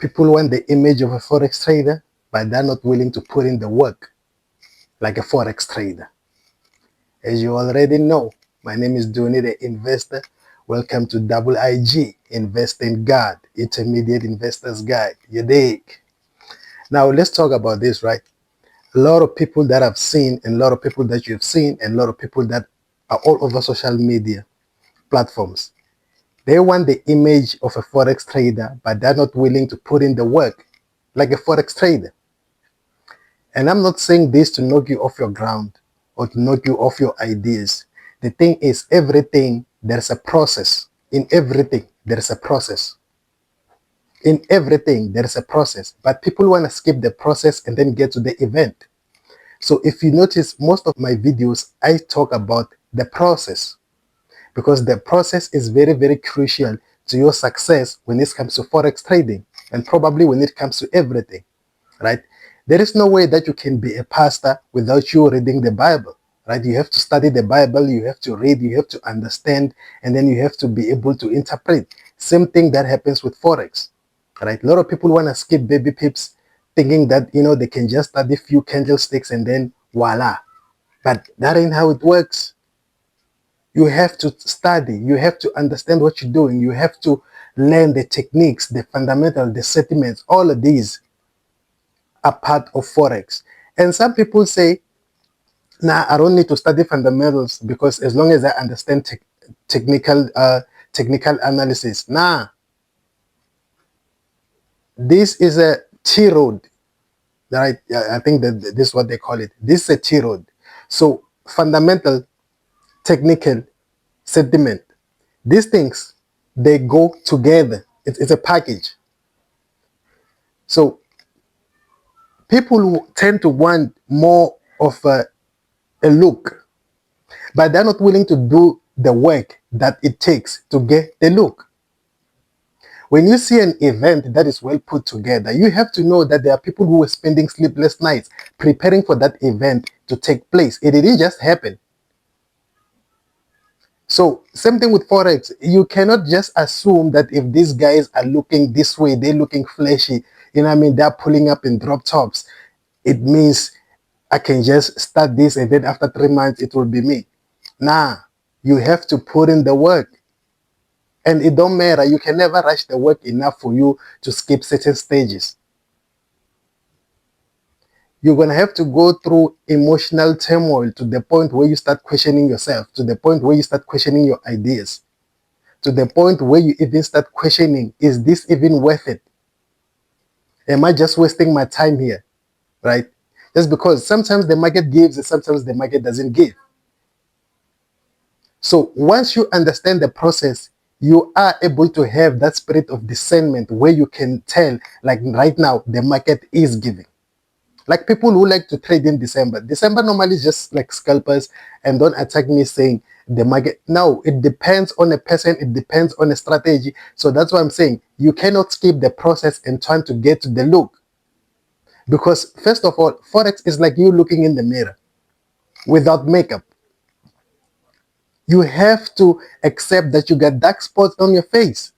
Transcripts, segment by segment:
People want the image of a Forex trader, but they're not willing to put in the work like a Forex trader. As you already know, my name is Doni the Investor. Welcome to Double IG, Investing Guide, Intermediate Investors Guide. You dig? Now let's talk about this, right? A lot of people that I've seen, and a lot of people that you've seen, and a lot of people that are all over social media platforms. They want the image of a Forex trader, but they're not willing to put in the work like a Forex trader. And I'm not saying this to knock you off your ground or to knock you off your ideas. The thing is, everything, there's a process. In everything, there's a process. In everything, there's a process. But people want to skip the process and then get to the event. So if you notice, most of my videos, I talk about the process, because the process is very, very crucial to your success when it comes to Forex trading, and probably when it comes to everything, right? There is no way that you can be a pastor without you reading the Bible, right? You have to study the Bible, you have to read, you have to understand, and then you have to be able to interpret. Same thing that happens with Forex, right? A lot of people want to skip baby pips, thinking that, you know, they can just study few candlesticks and then voila. But that ain't how it works. You have to study, you have to understand what you're doing, you have to learn the techniques, the fundamentals, the sentiments. All of these are part of Forex. And some people say, nah, I don't need to study fundamentals because as long as I understand technical analysis. Nah, this is a T road, right? I think that this is what they call it. This is a T road. So fundamental, technical, sentiment, these things, they go together. It's a package. So people tend to want more of a look, but they're not willing to do the work that it takes to get the look. When you see an event that is well put together, you have to know that there are people who are spending sleepless nights preparing for that event to take place. It didn't just happen. So same thing with Forex. You cannot just assume that if these guys are looking this way, they're looking flashy, you know what I mean, they're pulling up in drop tops, it means I can just start this and then after 3 months it will be me. Nah, you have to put in the work. And it don't matter, you can never rush the work enough for you to skip certain stages. You're going to have to go through emotional turmoil to the point where you start questioning yourself, to the point where you start questioning your ideas, to the point where you even start questioning, is this even worth it? Am I just wasting my time here, right? Just because sometimes the market gives and sometimes the market doesn't give. So once you understand the process, you are able to have that spirit of discernment where you can tell, like right now, the market is giving. Like people who like to trade in December. December normally is just like scalpers, and don't attack me saying the market. No, it depends on a person, it depends on a strategy. So that's why I'm saying you cannot skip the process and trying to get to the look. Because first of all, Forex is like you looking in the mirror without makeup. You have to accept that you got dark spots on your face.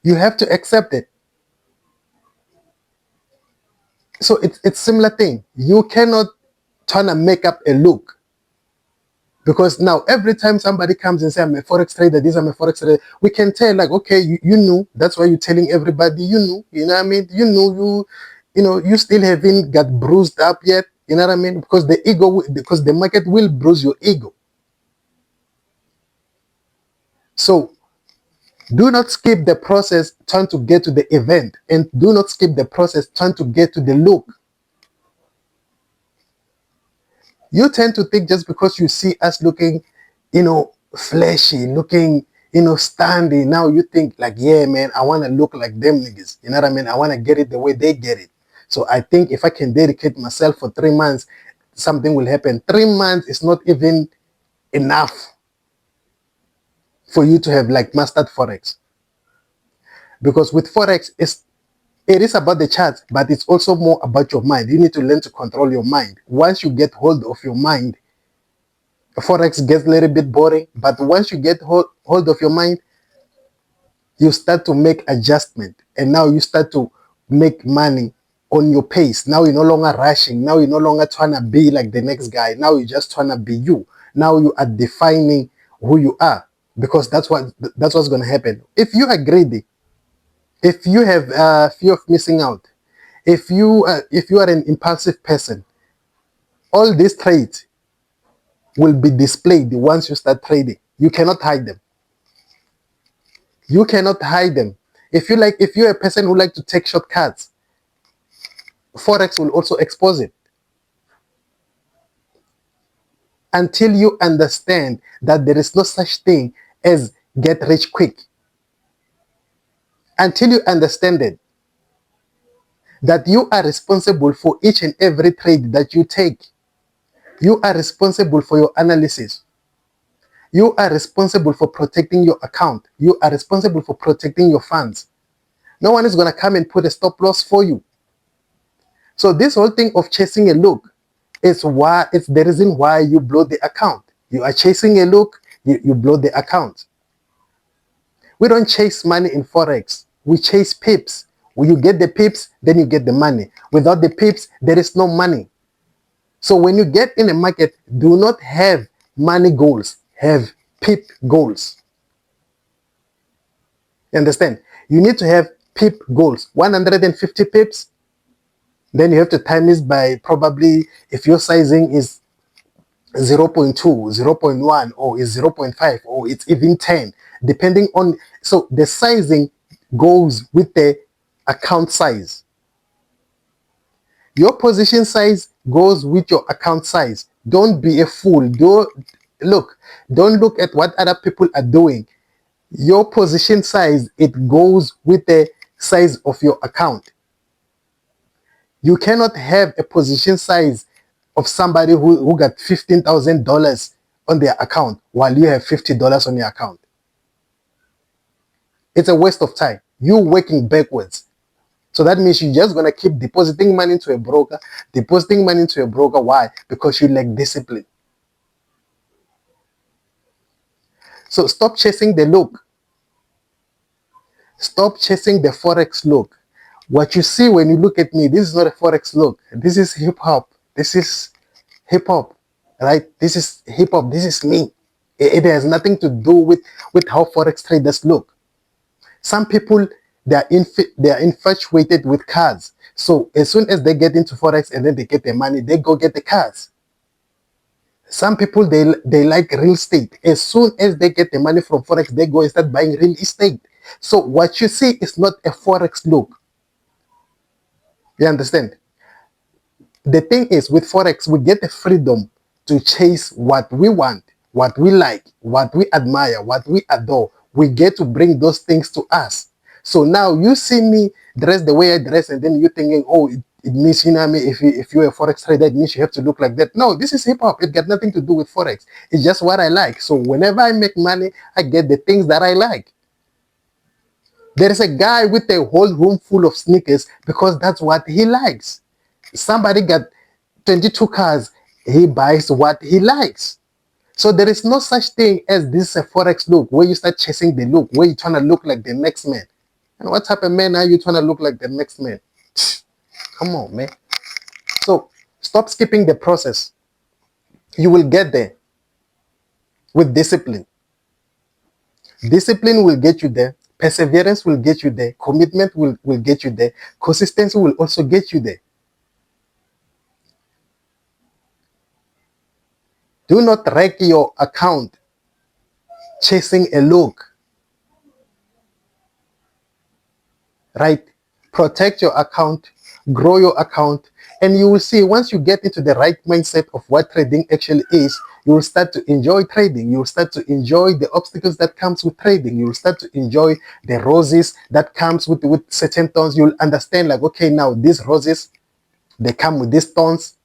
You have to accept it. So it's similar thing. You cannot try to make up a look. Because now every time somebody comes and says, I'm a Forex trader, I'm a Forex trader, we can tell like, okay, you knew, that's why you're telling everybody you knew, you know what I mean? You knew, you still haven't got bruised up yet, you know what I mean? Because because the market will bruise your ego. So do not skip the process trying to get to the event, and do not skip the process trying to get to the look. You tend to think just because you see us looking, flashy, looking, standing, now you think like, yeah, man, I want to look like them niggas. You know what I mean? I want to get it the way they get it. So I think if I can dedicate myself for 3 months, something will happen. 3 months is not even enough for you to have like mastered Forex. Because with Forex, it is about the chart, but it's also more about your mind. You need to learn to control your mind. Once you get hold of your mind, Forex gets a little bit boring, but once you get hold of your mind, you start to make adjustment, and now you start to make money on your pace. Now you're no longer rushing. Now you're no longer trying to be like the next guy. Now you're just trying to be you. Now you are defining who you are, because that's what's going to happen. If you are greedy, if you have fear of missing out, if you are an impulsive person, all these traits will be displayed once you start trading. You cannot hide them. You cannot hide them. If you're a person who like to take shortcuts, Forex will also expose it. Until you understand that there is no such thing as get rich quick. Until you understand it, that you are responsible for each and every trade that you take. You are responsible for your analysis. You are responsible for protecting your account. You are responsible for protecting your funds. No one is going to come and put a stop loss for you. So this whole thing of chasing a look is why it's the reason why you blow the account. You are chasing a look, you blow the account. We don't chase money in Forex. We chase pips. When you get the pips, then you get the money. Without the pips, there is no money. So when you get in a market, do not have money goals. Have pip goals. You understand? You need to have pip goals. 150 pips. Then you have to time this by probably, if your sizing is 0.2, 0.1, or is 0.5, or it's even 10, depending on. So the sizing goes with the account size. Your position size goes with your account size. Don't be a fool. Don't look at what other people are doing. Your position size, it goes with the size of your account. You cannot have a position size of somebody who got $15,000 on their account while you have $50 on your account. It's a waste of time. You're working backwards. So that means you're just going to keep depositing money into a broker, Why? Because you lack discipline. So stop chasing the look. Stop chasing the Forex look. What you see when you look at me, this is not a Forex look. This is hip hop. This is hip hop, right? This is hip hop. This is me. It has nothing to do with how Forex traders look. Some people, they are infatuated with cars. So as soon as they get into Forex and then they get their money, they go get the cars. Some people, they like real estate. As soon as they get the money from Forex, they go and start buying real estate. So what you see is not a Forex look. You understand? The thing is, with Forex, we get the freedom to chase what we want, what we like, what we admire, what we adore. We get to bring those things to us. So now you see me dress the way I dress, and then you're thinking, oh, it means, you know what I mean, if you're a Forex trader, it means you have to look like that. No, this is hip-hop. It got nothing to do with Forex. It's just what I like. So whenever I make money, I get the things that I like. There is a guy with a whole room full of sneakers because that's what he likes. Somebody got 22 cars. He buys what he likes. So there is no such thing as this a Forex look where you start chasing the look, where you're trying to look like the next man. And what type of man are you trying to look like the next man? Come on, man. So stop skipping the process. You will get there with discipline. Discipline will get you there. Perseverance will get you there. Commitment will get you there. Consistency will also get you there. Do not wreck your account chasing a look. Right? Protect your account, grow your account, and you will see once you get into the right mindset of what trading actually is, you will start to enjoy trading. You will start to enjoy the obstacles that comes with trading. You will start to enjoy the roses that comes with certain tones. You will understand like, okay, now these roses, they come with these tones.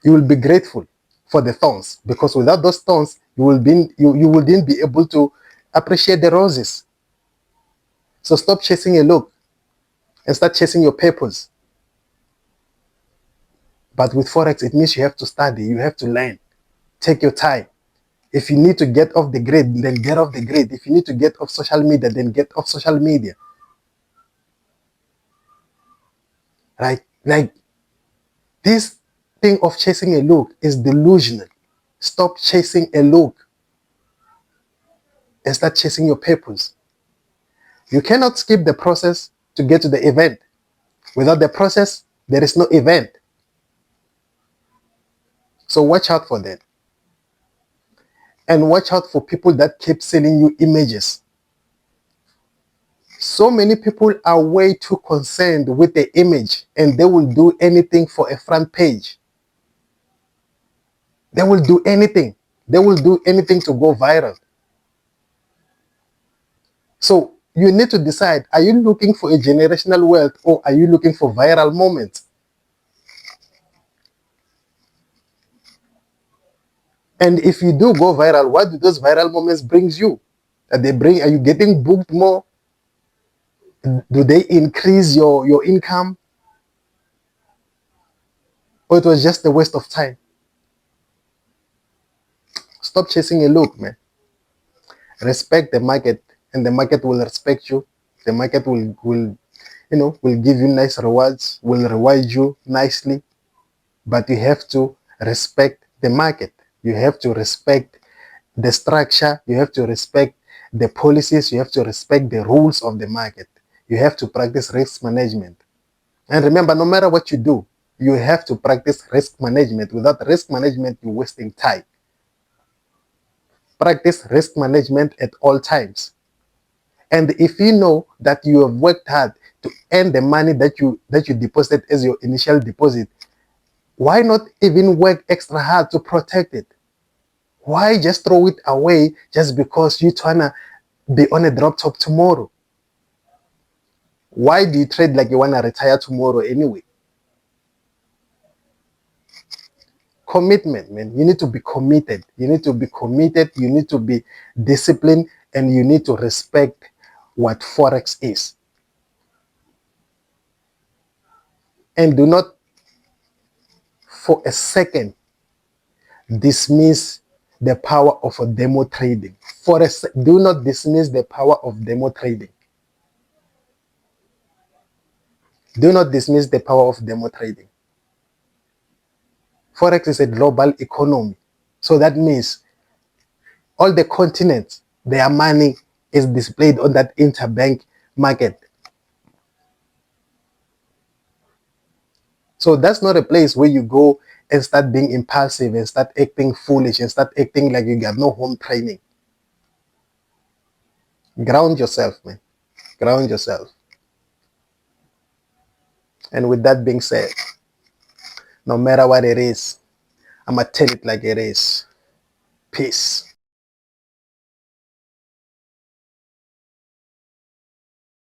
You will be grateful for the thorns, because without those thorns, you wouldn't be able to appreciate the roses. So stop chasing a look and start chasing your purpose. But with Forex, it means you have to study, you have to learn. Take your time. If you need to get off the grid, then get off the grid. If you need to get off social media, then get off social media. right? Like, this thing of chasing a look is delusional. Stop chasing a look and start chasing your purpose. You cannot skip the process to get to the event. Without the process, there is no event. So watch out for that. And watch out for people that keep selling you images. So many people are way too concerned with the image, and they will do anything for a front page. They will do anything. They will do anything to go viral. So you need to decide, are you looking for a generational wealth, or are you looking for viral moments? And if you do go viral, what do those viral moments brings you? Are you getting booked more? Do they increase your income? Or it was just a waste of time? Stop chasing a look, man. Respect the market, and the market will respect you. The market will give you nice rewards, will reward you nicely. But you have to respect the market. You have to respect the structure. You have to respect the policies. You have to respect the rules of the market. You have to practice risk management. And remember, no matter what you do, you have to practice risk management. Without risk management, you're wasting time. Practice risk management at all times. And if you know that you have worked hard to earn the money that you deposited as your initial deposit, why not even work extra hard to protect it? Why just throw it away just because you're trying to be on a drop top tomorrow? Why do you trade like you want to retire tomorrow anyway? Commitment, man. You need to be committed. You need to be committed. You need to be disciplined, and you need to respect what Forex is. And do not for a second dismiss the power of a demo trading. Do not dismiss the power of demo trading. Do not dismiss the power of demo trading. Forex is a global economy. So that means all the continents, their money is displayed on that interbank market. So that's not a place where you go and start being impulsive and start acting foolish and start acting like you got no home training. Ground yourself, man. Ground yourself. And with that being said, no matter what it is, I'ma tell it like it is. Peace.